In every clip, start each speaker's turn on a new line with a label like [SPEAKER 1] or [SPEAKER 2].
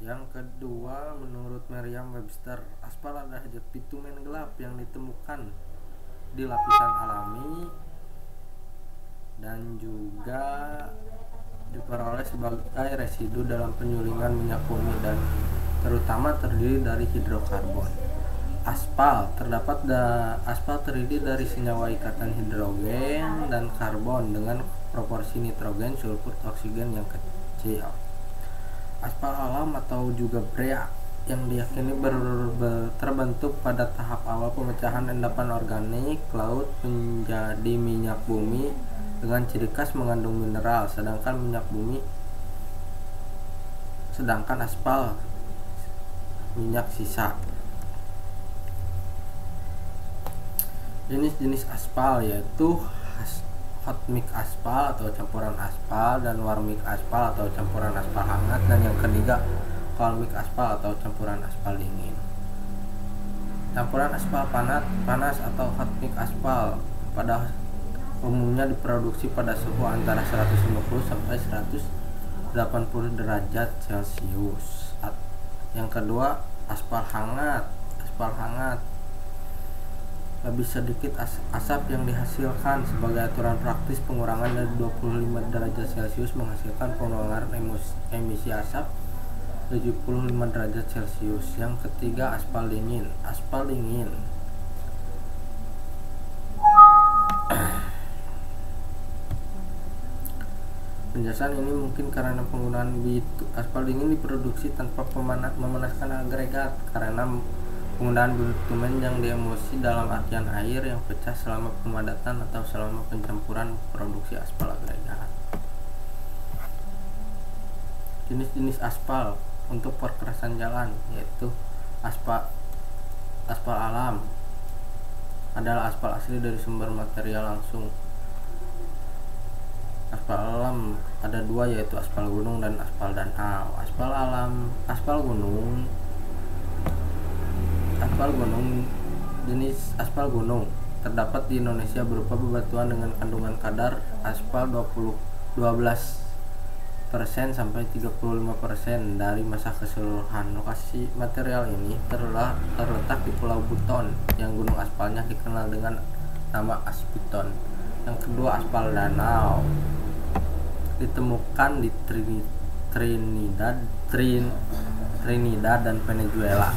[SPEAKER 1] Yang kedua, menurut Merriam-Webster, aspal adalah zat bitumen gelap yang ditemukan di lapisan alami dan juga diperoleh sebagai residu dalam penyulingan minyak bumi dan terutama terdiri dari hidrokarbon. Aspal terdiri dari senyawa ikatan hidrogen dan karbon dengan proporsi nitrogen, sulfur, oksigen yang kecil. Aspal alam atau juga brea yang diyakini terbentuk pada tahap awal pemecahan endapan organik laut menjadi minyak bumi dengan ciri khas mengandung mineral, sedangkan aspal minyak sisa. Jenis-jenis aspal yaitu hot mix aspal atau campuran aspal dan warm mix aspal atau campuran aspal hangat, dan yang ketiga cold mix aspal atau campuran aspal dingin. Campuran aspal panas atau hot mix aspal pada umumnya diproduksi pada suhu antara 150 sampai 180 derajat Celcius. Yang kedua, aspal hangat. Lebih sedikit asap yang dihasilkan. Sebagai aturan praktis, pengurangan dari 25 derajat Celcius menghasilkan pengeluaran emisi asap 75 derajat Celcius. Yang ketiga, aspal dingin. Penjelasan ini mungkin karena penggunaan aspal dingin diproduksi tanpa memanaskan agregat, karena penggunaan bitumen yang diemulsi dalam artian air yang pecah selama pemadatan atau selama pencampuran produksi aspal agregat. Jenis-jenis aspal untuk perkerasan jalan yaitu aspal alam adalah aspal asli dari sumber material langsung. Aspal alam ada dua, yaitu aspal gunung dan aspal danau. Jenis aspal gunung terdapat di Indonesia berupa bebatuan dengan kandungan kadar aspal 12% sampai 35% dari massa keseluruhan. Lokasi material ini terletak di Pulau Buton yang gunung aspalnya dikenal dengan nama Asbuton. Yang kedua, aspal danau ditemukan di Trinidad dan Venezuela.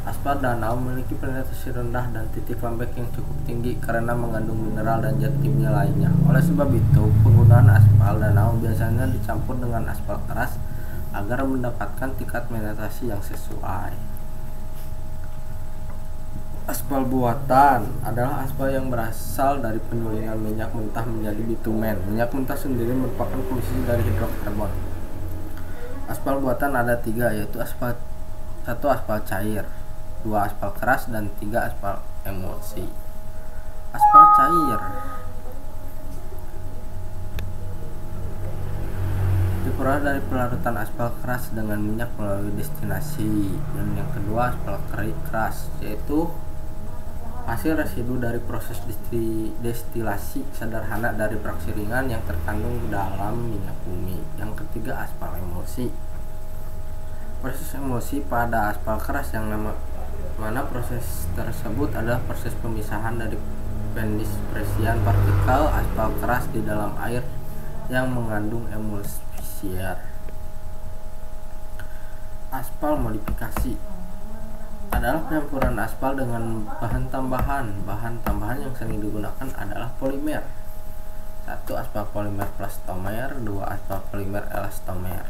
[SPEAKER 1] Aspal danau memiliki penetrasi rendah dan titik lembek yang cukup tinggi karena mengandung mineral dan zat kimia lainnya. Oleh sebab itu, penggunaan aspal danau biasanya dicampur dengan aspal keras agar mendapatkan tingkat penetrasi yang sesuai. Aspal buatan adalah aspal yang berasal dari penyulingan minyak mentah menjadi bitumen. Minyak mentah sendiri merupakan komposisi dari hidrokarbon. Aspal buatan ada 3, yaitu 1 aspal cair, 2 aspal keras, dan 3 aspal emulsi. Aspal cair diperoleh dari pelarutan aspal keras dengan minyak melalui destilasi. Dan yang kedua, aspal keras, yaitu hasil residu dari proses destilasi sederhana dari fraksi ringan yang terkandung dalam minyak bumi. Yang ketiga, aspal emulsi. Proses emulsi pada aspal keras yang mana proses tersebut adalah proses pemisahan dari pendispersian partikel aspal keras di dalam air yang mengandung emulsifier. Aspal modifikasi adalah pencampuran aspal dengan bahan tambahan. Bahan tambahan yang sering digunakan adalah polimer. 1 aspal polimer plastomer, 2 aspal polimer elastomer.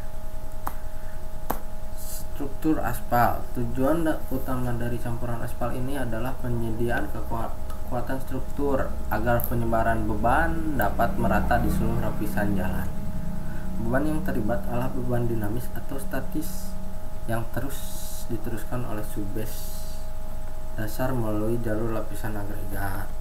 [SPEAKER 1] Struktur aspal. Tujuan utama dari campuran aspal ini adalah penyediaan kekuatan struktur agar penyebaran beban dapat merata di seluruh lapisan jalan. Beban yang terlibat adalah beban dinamis atau statis yang terus diteruskan oleh subbase dasar melalui jalur lapisan agregat.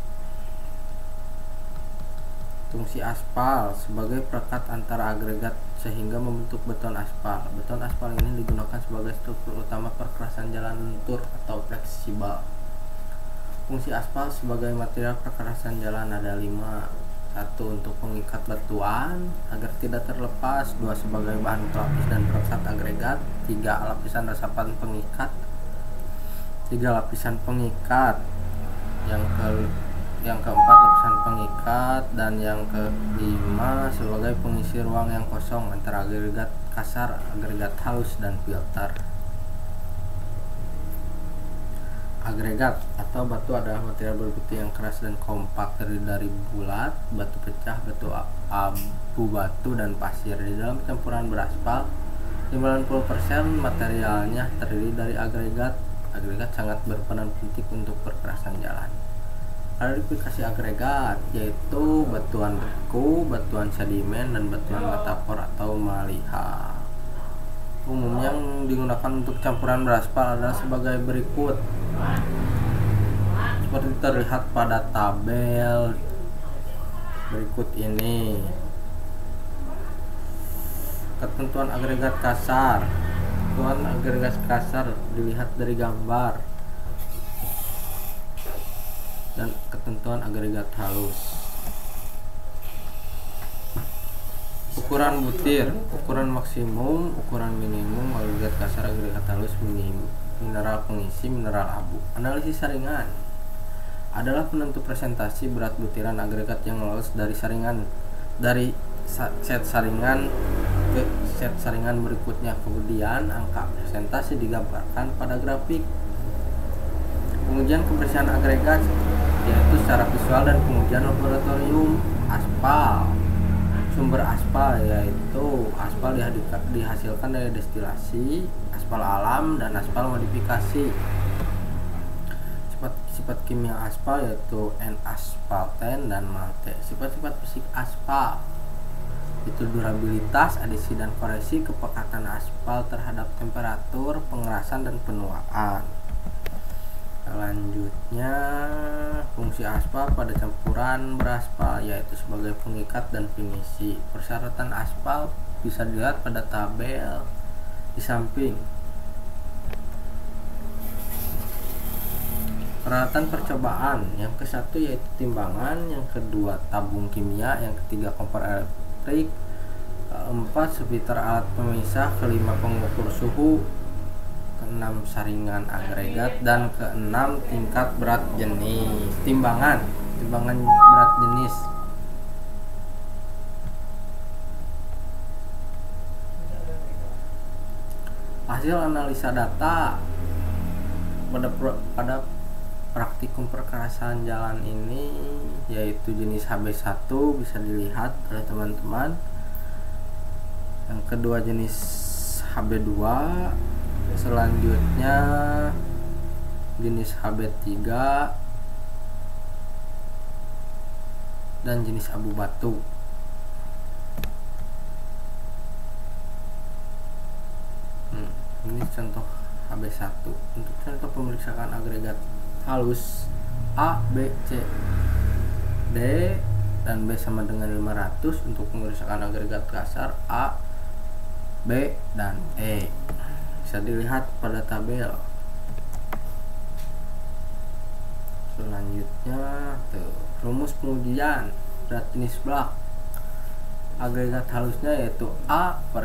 [SPEAKER 1] Fungsi aspal sebagai perekat antara agregat sehingga membentuk beton aspal. Beton aspal ini digunakan sebagai struktur utama perkerasan jalan lentur atau fleksibel. Fungsi aspal sebagai material perkerasan jalan ada 5. Satu, untuk pengikat batuan agar tidak terlepas. Dua, sebagai bahan pelapis dan perekat agregat. Tiga, lapisan resapan pengikat. Tiga, lapisan pengikat. Yang keempat, lapisan pengikat. Dan yang kelima, sebagai pengisi ruang yang kosong antara agregat kasar, agregat halus, dan filter. Agregat atau batu adalah material berbukti yang keras dan kompak, terdiri dari bulat, batu pecah, batu abu batu, dan pasir. Di dalam campuran beraspal, 90% materialnya terdiri dari agregat. Agregat sangat berperan penting untuk perkerasan jalan. Klasifikasi agregat yaitu batuan beku, batuan sedimen, dan batuan metafor atau maliha. Umumnya yang digunakan untuk campuran beraspal adalah sebagai berikut. Seperti terlihat pada tabel berikut ini. Ketentuan agregat kasar. Ketentuan agregat kasar dilihat dari gambar. Dan ketentuan agregat halus. Ukuran butir, ukuran maksimum, ukuran minimum agregat kasar, agregat halus, mineral pengisi, mineral abu. Analisis saringan adalah penentu presentasi berat butiran agregat yang lolos dari set saringan ke set saringan berikutnya. Kemudian angka presentasi digambarkan pada grafik. Pengujian kebersihan agregat yaitu secara visual dan pengujian laboratorium. Aspal. Sumber aspal yaitu aspal dihasilkan dari destilasi, aspal alam, dan aspal modifikasi. Sifat kimia aspal yaitu N-aspalten dan malte. Sifat-sifat fisik aspal itu durabilitas, adisi dan koreksi, kepekatan aspal terhadap temperatur, pengerasan, dan penuaan. Selanjutnya, fungsi aspal pada campuran beraspal yaitu sebagai pengikat dan pengisi. Persyaratan aspal bisa dilihat pada tabel di samping. Peralatan percobaan, yang ke-1 yaitu timbangan, yang kedua tabung kimia, yang ketiga kompor elektrik, keempat splitter alat pemisah, kelima pengukur suhu, keenam saringan agregat, dan keenam tingkat berat jenis. Timbangan berat jenis. Hasil analisa data pada praktikum perkerasan jalan ini yaitu jenis HB1 bisa dilihat oleh teman-teman. Yang kedua jenis HB2, selanjutnya jenis HB3, dan jenis abu batu. Ini contoh HB1. Untuk contoh pemeriksaan agregat halus A, B, C, D, dan B sama dengan 500. Untuk pemeriksaan agregat kasar A, B, dan E bisa dilihat pada tabel. Selanjutnya rumus pengujian berat jenis blak agregat halusnya yaitu A per